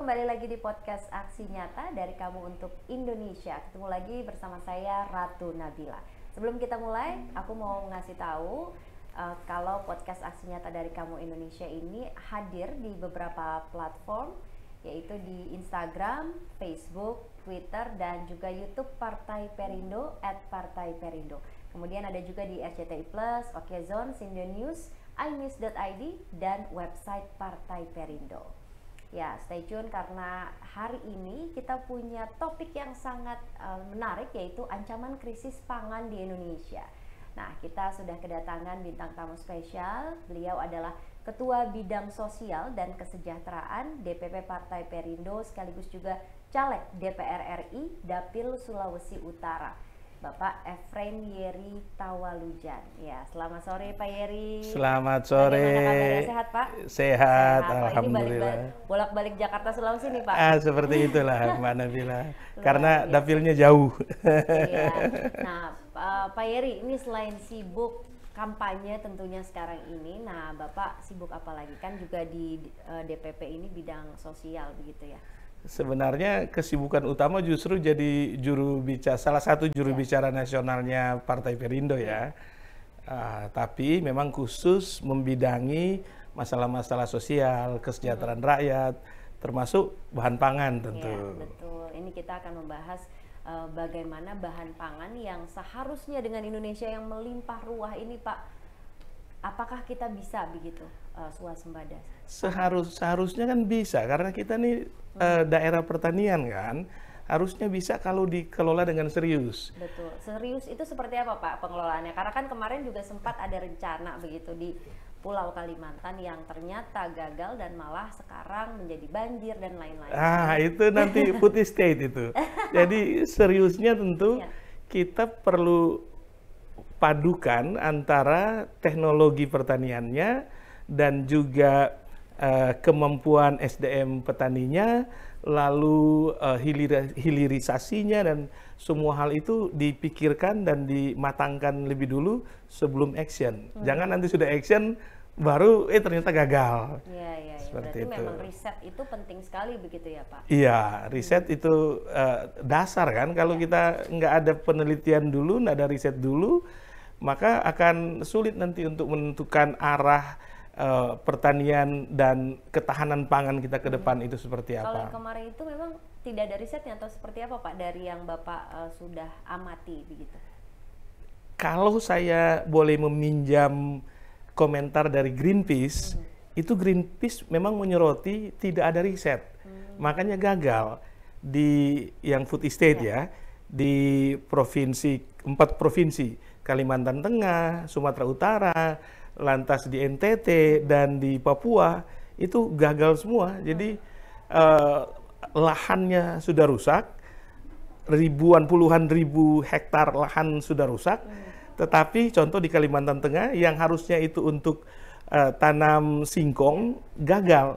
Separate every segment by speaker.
Speaker 1: kembali lagi di podcast Aksi Nyata dari Kamu untuk Indonesia. Ketemu lagi bersama saya Ratu Nabila. Sebelum kita mulai, aku mau ngasih tahu kalau podcast Aksi Nyata dari Kamu Indonesia ini hadir di beberapa platform, yaitu di Instagram, Facebook, Twitter, dan juga YouTube Partai Perindo @partaiperindo. Kemudian ada juga di RCTI Plus, Okezone, Sindo News, inews.id, dan website Partai Perindo. Ya, stay tune karena hari ini kita punya topik yang sangat menarik, yaitu ancaman krisis pangan di Indonesia. Nah, kita sudah kedatangan bintang tamu spesial. Beliau adalah Ketua Bidang Sosial dan Kesejahteraan DPP Partai Perindo sekaligus juga Caleg DPR RI Dapil Sulawesi Utara, Bapak Efrain Yeri Tawalujan. Ya, selamat sore Pak Yeri.
Speaker 2: Selamat sore.
Speaker 1: Bagaimana kabarnya, sehat Pak?
Speaker 2: Sehat,
Speaker 1: Ini
Speaker 2: alhamdulillah.
Speaker 1: bolak-balik Jakarta Sulawesi nih Pak.
Speaker 2: Seperti itulah Mbak Nabila. Karena dapilnya jauh.
Speaker 1: Iya. Nah, Pak Yeri, ini selain sibuk kampanye tentunya sekarang ini, nah Bapak sibuk apa lagi? Kan juga di DPP ini bidang sosial begitu ya.
Speaker 2: Sebenarnya kesibukan utama justru jadi salah satu juru bicara nasionalnya Partai Perindo ya. Tapi memang khusus membidangi masalah-masalah sosial, kesejahteraan rakyat, termasuk bahan pangan tentu.
Speaker 1: Ya, betul. Ini kita akan membahas bagaimana bahan pangan yang seharusnya dengan Indonesia yang melimpah ruah ini, Pak, apakah kita bisa begitu swasembada?
Speaker 2: Seharusnya kan bisa, karena kita nih daerah pertanian kan, harusnya bisa kalau dikelola dengan serius.
Speaker 1: Betul. Serius itu seperti apa Pak pengelolaannya? Karena kan kemarin juga sempat ada rencana begitu di Pulau Kalimantan yang ternyata gagal dan malah sekarang menjadi banjir dan lain-lain.
Speaker 2: Itu nanti food estate itu. Jadi seriusnya tentu kita perlu padukan antara teknologi pertaniannya dan juga kemampuan SDM petaninya, lalu hilirisasinya, dan semua hal itu dipikirkan dan dimatangkan lebih dulu sebelum action. Jangan nanti sudah action baru ternyata gagal.
Speaker 1: Iya.
Speaker 2: Seperti
Speaker 1: berarti
Speaker 2: itu.
Speaker 1: Memang riset itu penting sekali begitu ya Pak?
Speaker 2: Iya, riset itu dasar kan. Kalau kita nggak ada penelitian dulu, nggak ada riset dulu, maka akan sulit nanti untuk menentukan arah pertanian dan ketahanan pangan kita ke depan itu seperti apa.
Speaker 1: Kalau yang kemarin itu memang tidak ada risetnya atau seperti apa Pak dari yang Bapak sudah amati begitu?
Speaker 2: Kalau saya boleh meminjam komentar dari Greenpeace, itu Greenpeace memang menyoroti tidak ada riset. Makanya gagal di yang food estate ya, di 4 provinsi, Kalimantan Tengah, Sumatera Utara, lantas di NTT dan di Papua itu gagal semua. Jadi lahannya sudah rusak, puluhan ribu hektar lahan sudah rusak. Tetapi contoh di Kalimantan Tengah yang harusnya itu untuk tanam singkong gagal.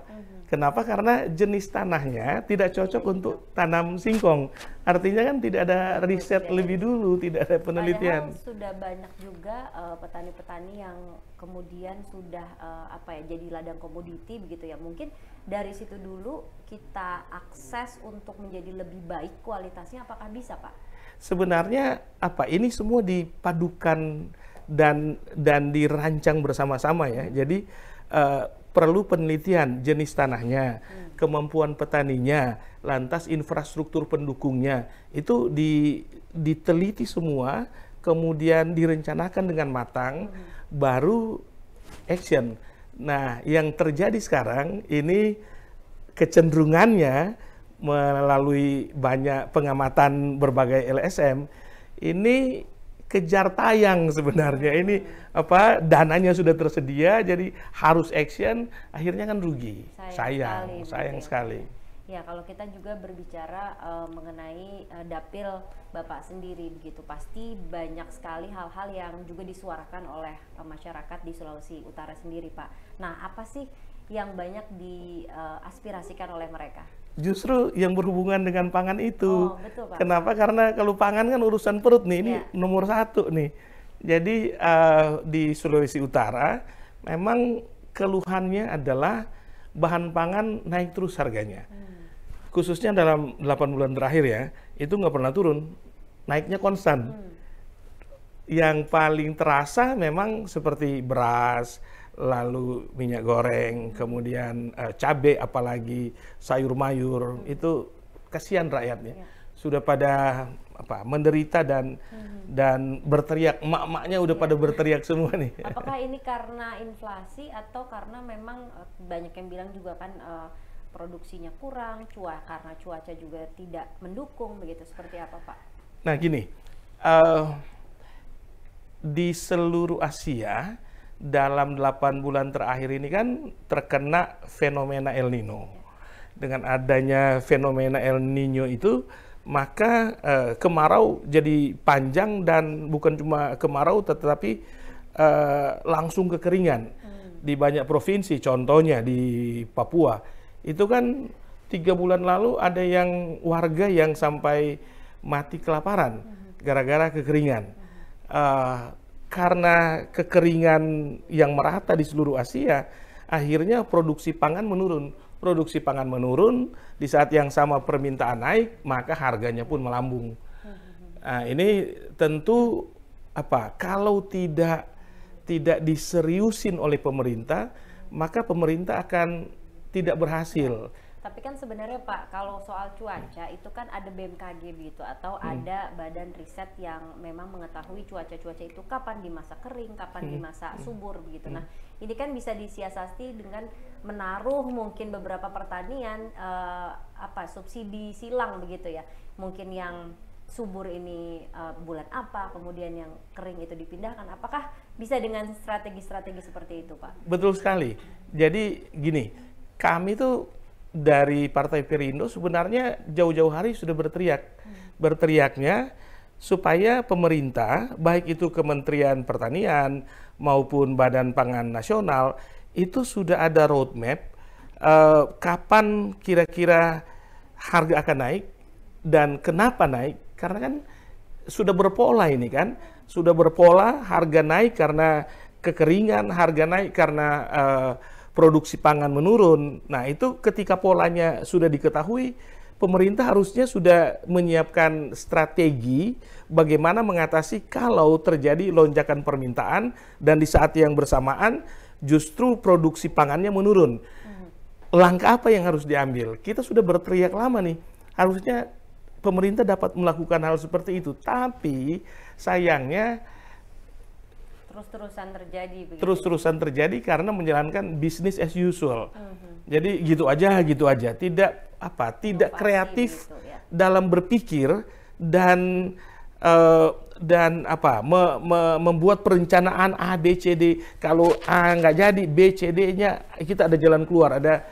Speaker 2: Kenapa? Karena jenis tanahnya tidak cocok untuk tanam singkong. Artinya kan tidak ada riset lebih dulu, tidak ada penelitian.
Speaker 1: Padahal sudah banyak juga petani-petani yang kemudian sudah jadi ladang komoditi begitu ya. Mungkin dari situ dulu kita akses untuk menjadi lebih baik kualitasnya, apakah bisa Pak?
Speaker 2: Sebenarnya ini semua dipadukan dan dirancang bersama-sama ya. Jadi perlu penelitian jenis tanahnya, kemampuan petaninya, lantas infrastruktur pendukungnya, itu diteliti semua, kemudian direncanakan dengan matang, baru action. Nah, yang terjadi sekarang ini kecenderungannya melalui banyak pengamatan berbagai LSM, ini kejar tayang sebenarnya. Ini dananya sudah tersedia, jadi harus action, akhirnya kan rugi. Sayang sekali.
Speaker 1: Ya, kalau kita juga berbicara mengenai dapil Bapak sendiri begitu, pasti banyak sekali hal-hal yang juga disuarakan oleh masyarakat di Sulawesi Utara sendiri Pak. Nah, apa sih yang banyak diaspirasikan oleh mereka?
Speaker 2: Justru yang berhubungan dengan pangan itu.
Speaker 1: Betul, Pak.
Speaker 2: Kenapa? Karena kalau pangan kan urusan perut nih, ini nomor 1 nih. Jadi di Sulawesi Utara memang keluhannya adalah bahan pangan naik terus harganya. khususnya dalam 8 bulan terakhir ya, itu nggak pernah turun, naiknya konstan. Yang paling terasa memang seperti beras, lalu minyak goreng, kemudian cabai, apalagi sayur mayur, itu kasihan rakyatnya. Sudah pada menderita dan berteriak, emak-emaknya udah pada berteriak semua nih.
Speaker 1: Apakah ini karena inflasi atau karena memang banyak yang bilang juga kan produksinya kurang, karena cuaca juga tidak mendukung begitu, seperti apa Pak?
Speaker 2: Nah gini, di seluruh Asia dalam 8 bulan terakhir ini kan terkena fenomena El Nino. Dengan adanya fenomena El Nino itu, maka kemarau jadi panjang dan bukan cuma kemarau tetapi langsung kekeringan di banyak provinsi. Contohnya di Papua, itu kan 3 bulan lalu ada yang warga yang sampai mati kelaparan gara-gara kekeringan. Karena kekeringan yang merata di seluruh Asia, akhirnya produksi pangan menurun. Produksi pangan menurun, di saat yang sama permintaan naik, maka harganya pun melambung. Nah, ini tentu kalau tidak diseriusin oleh pemerintah, maka pemerintah akan tidak berhasil.
Speaker 1: Tapi kan sebenarnya Pak, kalau soal cuaca itu kan ada BMKG begitu, atau ada badan riset yang memang mengetahui cuaca-cuaca itu kapan di masa kering, kapan di masa subur begitu. Nah, ini kan bisa disiasati dengan menaruh mungkin beberapa pertanian subsidi silang begitu ya. Mungkin yang subur ini bulan apa, kemudian yang kering itu dipindahkan. Apakah bisa dengan strategi-strategi seperti itu Pak? Betul
Speaker 2: sekali. Jadi gini, kami tuh dari Partai Perindo sebenarnya jauh-jauh hari sudah berteriaknya supaya pemerintah, baik itu Kementerian Pertanian maupun Badan Pangan Nasional, itu sudah ada roadmap kapan kira-kira harga akan naik dan kenapa naik. Karena kan sudah berpola ini kan, sudah berpola harga naik karena kekeringan, harga naik karena produksi pangan menurun. Nah, itu ketika polanya sudah diketahui, pemerintah harusnya sudah menyiapkan strategi bagaimana mengatasi kalau terjadi lonjakan permintaan dan di saat yang bersamaan justru produksi pangannya menurun. Langkah apa yang harus diambil? Kita sudah berteriak lama nih. Harusnya pemerintah dapat melakukan hal seperti itu. Tapi sayangnya terus-terusan terjadi karena menjalankan business as usual. Jadi gitu aja, tidak kreatif gitu, ya, dalam berpikir dan membuat perencanaan A, B, C, D. Kalau A nggak jadi, B, C, D-nya kita ada jalan keluar, ada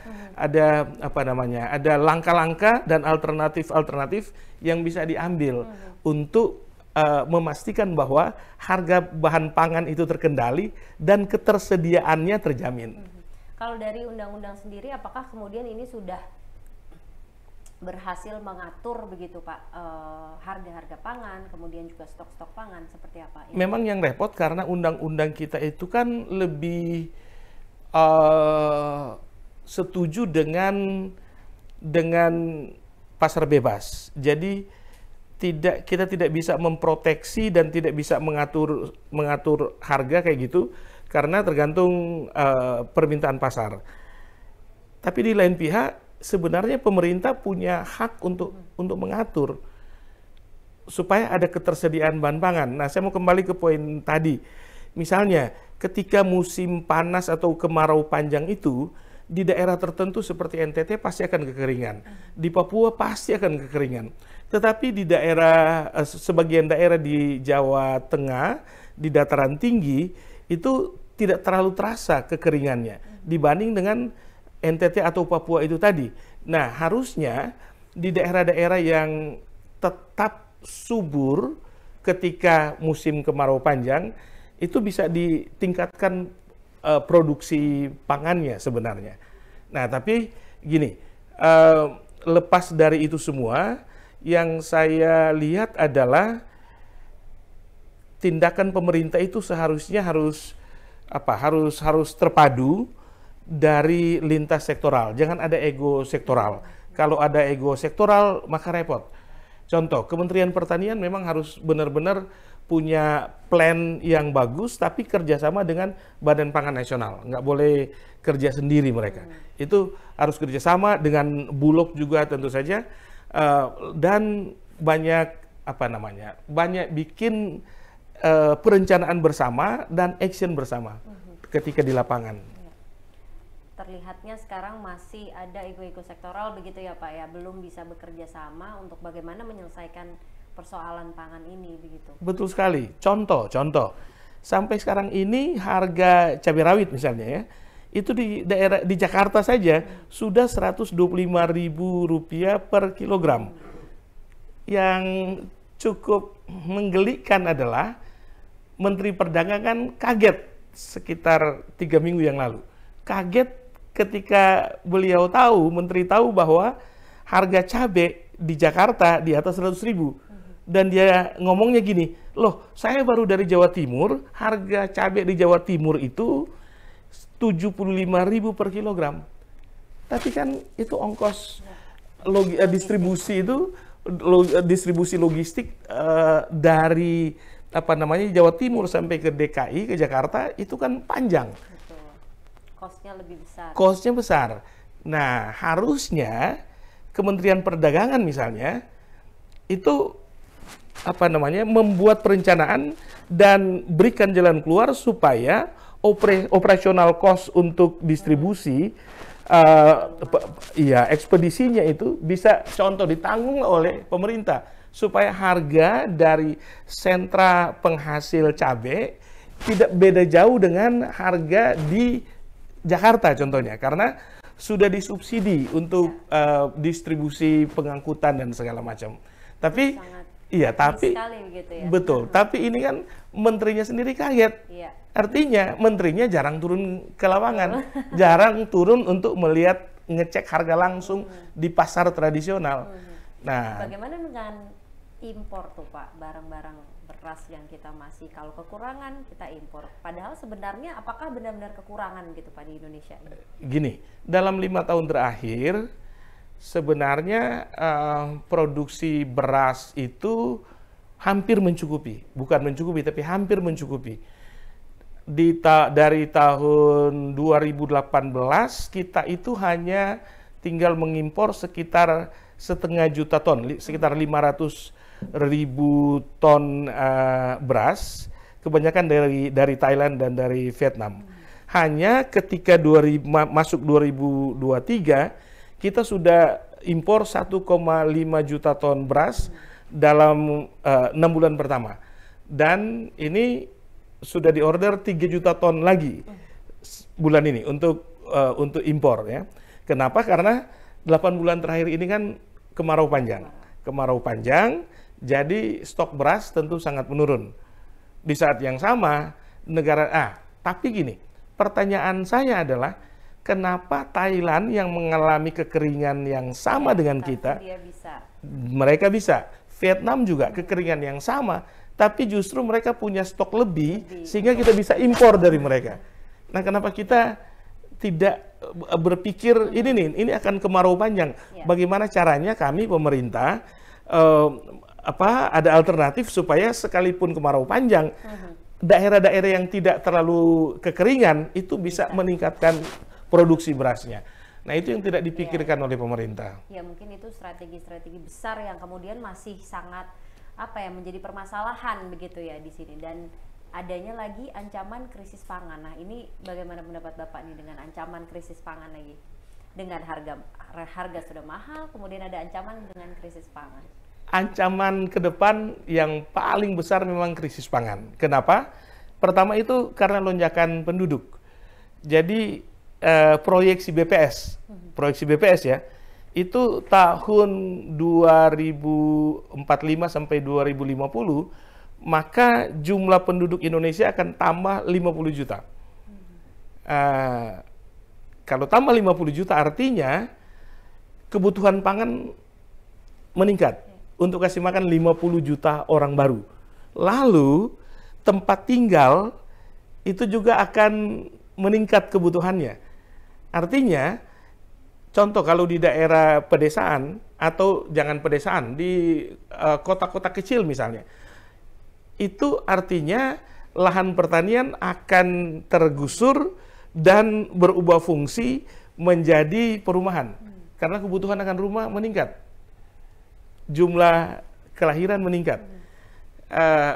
Speaker 2: langkah-langkah dan alternatif yang bisa diambil untuk memastikan bahwa harga bahan pangan itu terkendali dan ketersediaannya terjamin.
Speaker 1: Kalau dari undang-undang sendiri, apakah kemudian ini sudah berhasil mengatur begitu Pak harga-harga pangan, kemudian juga stok-stok pangan seperti apa?
Speaker 2: Memang yang repot karena undang-undang kita itu kan lebih setuju dengan pasar bebas. Jadi kita tidak bisa memproteksi dan tidak bisa mengatur harga kayak gitu karena tergantung permintaan pasar. Tapi di lain pihak sebenarnya pemerintah punya hak untuk mengatur supaya ada ketersediaan bahan pangan. Nah, saya mau kembali ke poin tadi. Misalnya ketika musim panas atau kemarau panjang itu, di daerah tertentu seperti NTT pasti akan kekeringan. Di Papua pasti akan kekeringan. Tetapi di sebagian daerah di Jawa Tengah, di dataran tinggi, itu tidak terlalu terasa kekeringannya dibanding dengan NTT atau Papua itu tadi. Nah, harusnya di daerah-daerah yang tetap subur ketika musim kemarau panjang, itu bisa ditingkatkan produksi pangannya sebenarnya. Nah, tapi gini, lepas dari itu semua, yang saya lihat adalah tindakan pemerintah itu seharusnya harus terpadu dari lintas sektoral. Jangan ada ego sektoral. Kalau ada ego sektoral, maka repot. Contoh, Kementerian Pertanian memang harus benar-benar punya plan yang bagus, tapi kerjasama dengan Badan Pangan Nasional. Nggak boleh kerja sendiri mereka. Itu harus kerjasama dengan Bulog juga tentu saja. Dan banyak banyak bikin perencanaan bersama dan action bersama ketika di lapangan.
Speaker 1: Terlihatnya sekarang masih ada ego-ego sektoral begitu ya Pak ya, belum bisa bekerja sama untuk bagaimana menyelesaikan persoalan pangan ini begitu.
Speaker 2: Betul sekali. Contoh, sampai sekarang ini harga cabai rawit misalnya ya, itu di daerah di Jakarta saja sudah Rp125.000 per kilogram. Yang cukup menggelikan adalah Menteri Perdagangan kaget sekitar 3 minggu yang lalu. Kaget ketika Menteri tahu bahwa harga cabai di Jakarta di atas 100.000. Dan dia ngomongnya gini, loh saya baru dari Jawa Timur, harga cabai di Jawa Timur itu 75.000 per kilogram. Tapi kan itu ongkos distribusi itu, distribusi logistik dari Jawa Timur sampai ke DKI, ke Jakarta, itu kan panjang.
Speaker 1: Cost-nya lebih besar.
Speaker 2: Cost-nya besar. Nah, harusnya Kementerian Perdagangan misalnya itu membuat perencanaan dan berikan jalan keluar supaya operasional cost untuk distribusi ekspedisinya itu bisa contoh ditanggung oleh pemerintah supaya harga dari sentra penghasil cabai tidak beda jauh dengan harga di Jakarta contohnya, karena sudah disubsidi untuk distribusi pengangkutan dan segala macam. Tapi
Speaker 1: begitu ya.
Speaker 2: Betul. Tapi ini kan menterinya sendiri kaget.
Speaker 1: Iya.
Speaker 2: Artinya menterinya jarang turun ke lapangan, jarang turun untuk melihat ngecek harga langsung di pasar tradisional. Nah,
Speaker 1: bagaimana dengan impor tuh Pak, barang-barang beras yang kita masih kalau kekurangan kita impor. Padahal sebenarnya apakah benar-benar kekurangan gitu Pak di Indonesia ini?
Speaker 2: Gini, dalam 5 tahun terakhir sebenarnya produksi beras itu hampir mencukupi, bukan mencukupi tapi hampir mencukupi. Dari tahun 2018 kita itu hanya tinggal mengimpor sekitar 0,5 juta ton, sekitar 500.000 ton beras, kebanyakan dari Thailand dan dari Vietnam. Hanya ketika masuk 2023 kita sudah impor 1,5 juta ton beras dalam 6 bulan pertama. Dan ini sudah diorder 3 juta ton lagi bulan ini untuk impor ya. Kenapa? Karena 8 bulan terakhir ini kan kemarau panjang. Kemarau panjang, jadi stok beras tentu sangat menurun. Di saat yang sama tapi gini, pertanyaan saya adalah kenapa Thailand yang mengalami kekeringan yang sama dengan kita, mereka bisa. Vietnam juga kekeringan yang sama, tapi justru mereka punya stok lebih sehingga kita bisa impor dari mereka. Nah, kenapa kita tidak berpikir ini akan kemarau panjang? Bagaimana caranya kami pemerintah ada alternatif supaya sekalipun kemarau panjang, daerah-daerah yang tidak terlalu kekeringan itu bisa meningkatkan produksi berasnya. Nah, itu yang tidak dipikirkan oleh pemerintah.
Speaker 1: Ya, mungkin itu strategi-strategi besar yang kemudian masih sangat menjadi permasalahan begitu ya di sini, dan adanya lagi ancaman krisis pangan. Nah, ini bagaimana pendapat Bapak nih dengan ancaman krisis pangan lagi? Dengan harga sudah mahal, kemudian ada ancaman dengan krisis pangan.
Speaker 2: Ancaman ke depan yang paling besar memang krisis pangan. Kenapa? Pertama itu karena lonjakan penduduk. Jadi proyeksi BPS ya, itu tahun 2045 sampai 2050, maka jumlah penduduk Indonesia akan tambah 50 juta. Kalau tambah 50 juta artinya kebutuhan pangan meningkat untuk kasih makan 50 juta orang baru. Lalu tempat tinggal itu juga akan meningkat kebutuhannya. Artinya, contoh kalau di daerah pedesaan atau jangan pedesaan, di kota-kota kecil misalnya, itu artinya lahan pertanian akan tergusur dan berubah fungsi menjadi perumahan. Karena kebutuhan akan rumah meningkat. Jumlah kelahiran meningkat.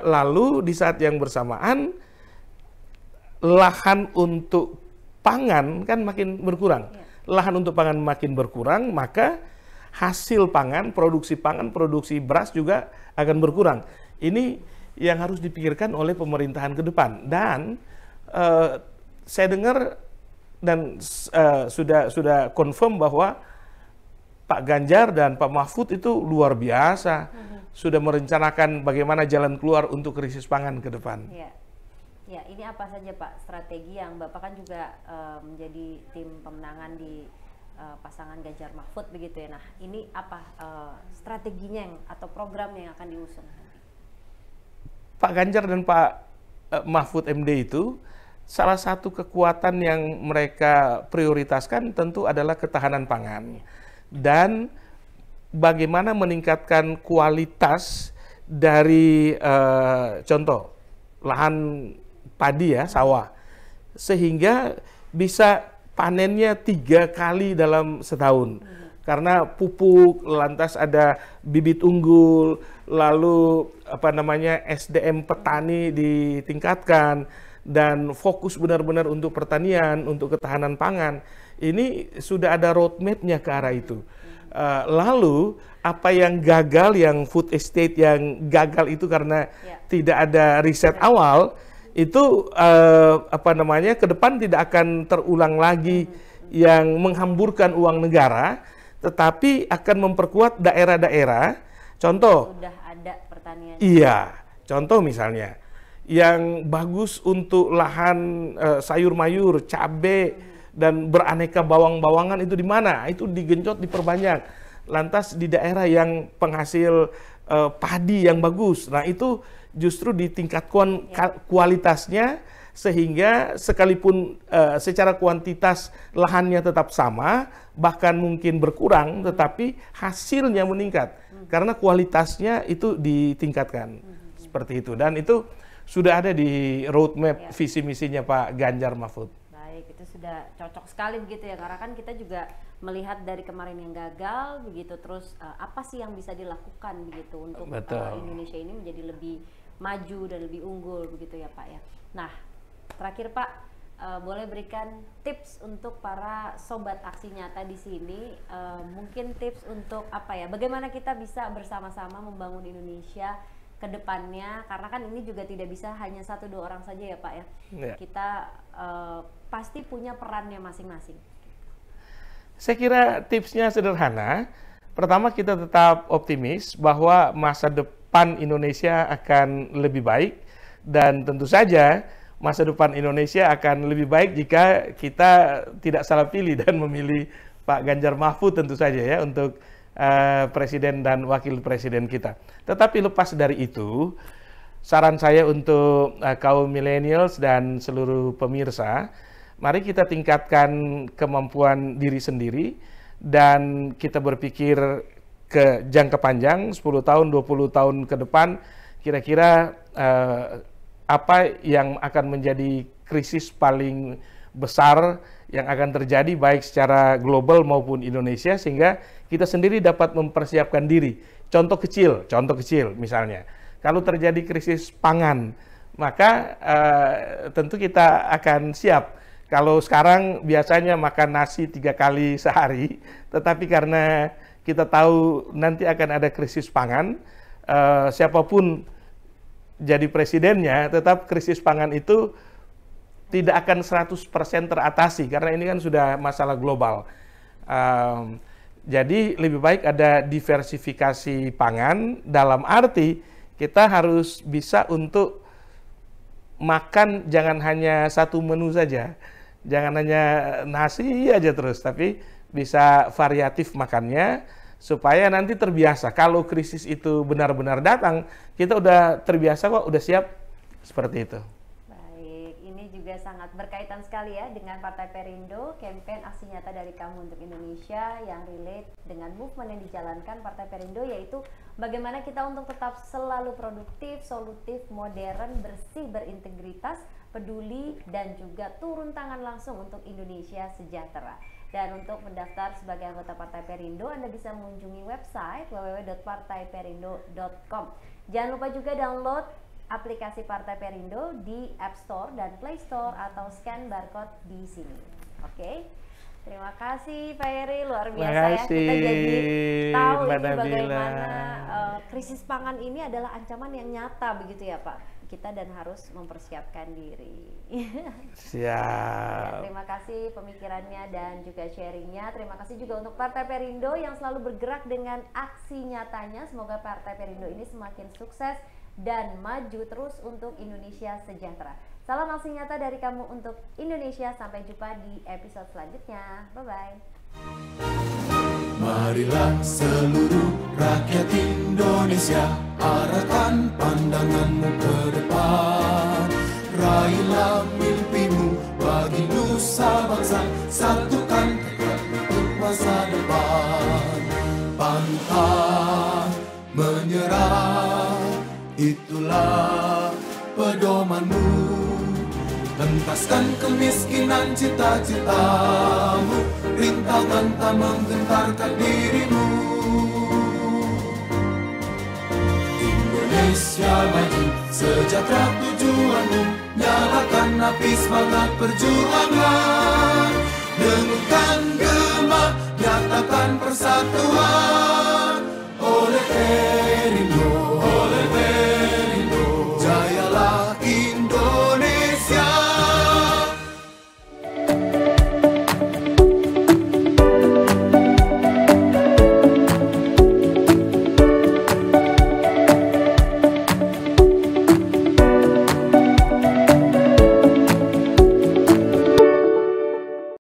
Speaker 2: Lalu di saat yang bersamaan, lahan untuk pangan kan makin berkurang. Lahan untuk pangan makin berkurang, maka hasil pangan, produksi beras juga akan berkurang. Ini yang harus dipikirkan oleh pemerintahan ke depan. Dan saya dengar dan sudah confirm bahwa Pak Ganjar dan Pak Mahfud itu luar biasa, sudah merencanakan bagaimana jalan keluar untuk krisis pangan ke depan.
Speaker 1: Ya, ini apa saja Pak strategi yang Bapak kan juga menjadi tim pemenangan di pasangan Ganjar Mahfud begitu ya. Nah, ini apa strateginya atau program yang akan diusung?
Speaker 2: Pak Ganjar dan Pak Mahfud MD itu salah satu kekuatan yang mereka prioritaskan tentu adalah ketahanan pangan dan bagaimana meningkatkan kualitas dari contoh lahan padi ya, sawah, sehingga bisa panennya 3 kali dalam setahun. Karena pupuk, lantas ada bibit unggul, lalu SDM petani ditingkatkan, dan fokus benar-benar untuk pertanian, untuk ketahanan pangan. Ini sudah ada roadmap-nya ke arah itu. Lalu apa yang gagal, yang food estate yang gagal itu karena tidak ada riset awal, itu ke depan tidak akan terulang lagi yang menghamburkan uang negara, tetapi akan memperkuat daerah-daerah. Contoh,
Speaker 1: sudah ada pertanian.
Speaker 2: Iya, contoh misalnya yang bagus untuk lahan sayur mayur, cabai dan beraneka bawang-bawangan itu di mana? Itu digenjot, diperbanyak. Lantas di daerah yang penghasil padi yang bagus, nah itu justru ditingkatkan kualitasnya, sehingga sekalipun secara kuantitas lahannya tetap sama, bahkan mungkin berkurang, tetapi hasilnya meningkat karena kualitasnya itu ditingkatkan. Seperti itu, dan itu sudah ada di roadmap visi misinya Pak Ganjar Mahfud.
Speaker 1: Baik, itu sudah cocok sekali begitu ya, karena kan kita juga melihat dari kemarin yang gagal begitu, terus apa sih yang bisa dilakukan begitu untuk Indonesia ini menjadi lebih maju dan lebih unggul begitu ya Pak ya. Nah, terakhir Pak, boleh berikan tips untuk para sobat aksi nyata di sini, mungkin tips untuk bagaimana kita bisa bersama-sama membangun Indonesia ke depannya, karena kan ini juga tidak bisa hanya 1-2 orang saja ya Pak ya. Kita pasti punya perannya masing-masing.
Speaker 2: Saya kira tipsnya sederhana. Pertama, kita tetap optimis bahwa masa depan Indonesia akan lebih baik, dan tentu saja masa depan Indonesia akan lebih baik jika kita tidak salah pilih dan memilih Pak Ganjar Mahfud tentu saja ya untuk presiden dan wakil presiden kita. Tetapi lepas dari itu, saran saya untuk kaum millennials dan seluruh pemirsa, mari kita tingkatkan kemampuan diri sendiri dan kita berpikir ke jangka panjang, 10 tahun, 20 tahun ke depan, kira-kira apa yang akan menjadi krisis paling besar yang akan terjadi baik secara global maupun Indonesia, sehingga kita sendiri dapat mempersiapkan diri. Contoh kecil misalnya, kalau terjadi krisis pangan, maka tentu kita akan siap. Kalau sekarang biasanya makan nasi 3 kali sehari, tetapi karena kita tahu nanti akan ada krisis pangan, siapapun jadi presidennya, tetap krisis pangan itu tidak akan 100% teratasi, karena ini kan sudah masalah global. Jadi lebih baik ada diversifikasi pangan, dalam arti kita harus bisa untuk makan jangan hanya satu menu saja, jangan hanya nasi aja terus, tapi bisa variatif makannya, supaya nanti terbiasa. Kalau krisis itu benar-benar datang, kita udah terbiasa kok, udah siap, seperti itu.
Speaker 1: Baik, ini juga sangat berkaitan sekali ya dengan Partai Perindo, campaign aksi nyata dari kamu untuk Indonesia yang relate dengan movement yang dijalankan Partai Perindo, yaitu bagaimana kita untuk tetap selalu produktif, solutif, modern, bersih, berintegritas, peduli, dan juga turun tangan langsung untuk Indonesia sejahtera. Dan untuk mendaftar sebagai anggota Partai Perindo, Anda bisa mengunjungi website www.partaiperindo.com. Jangan lupa juga download aplikasi Partai Perindo di App Store dan Play Store atau scan barcode di sini. Oke. Terima kasih Pak Heri, luar biasa ya, kita jadi tahu ini bagaimana krisis pangan ini adalah ancaman yang nyata begitu ya Pak. Kita dan harus mempersiapkan diri.
Speaker 2: Siap.
Speaker 1: Ya, terima kasih pemikirannya dan juga sharingnya. Terima kasih juga untuk Partai Perindo yang selalu bergerak dengan aksi nyatanya. Semoga Partai Perindo ini semakin sukses dan maju terus untuk Indonesia sejahtera. Salam aksi nyata dari kamu untuk Indonesia. Sampai jumpa di episode selanjutnya. Bye-bye.
Speaker 3: Marilah seluruh rakyat Indonesia, arahkan pandanganmu ke depan. Raihlah mimpimu bagi nusa bangsa, satukan tekad untuk masa depan. Pantang menyerah, itulah pedomanmu. Hentaskan kemiskinan cita-citamu, rintangan tak menggentarkan dirimu. Indonesia maju, sejahtera tujuanmu, nyalakan api semangat perjuangan. Dengungkan gema, nyatakan persatuan oleh Perindo.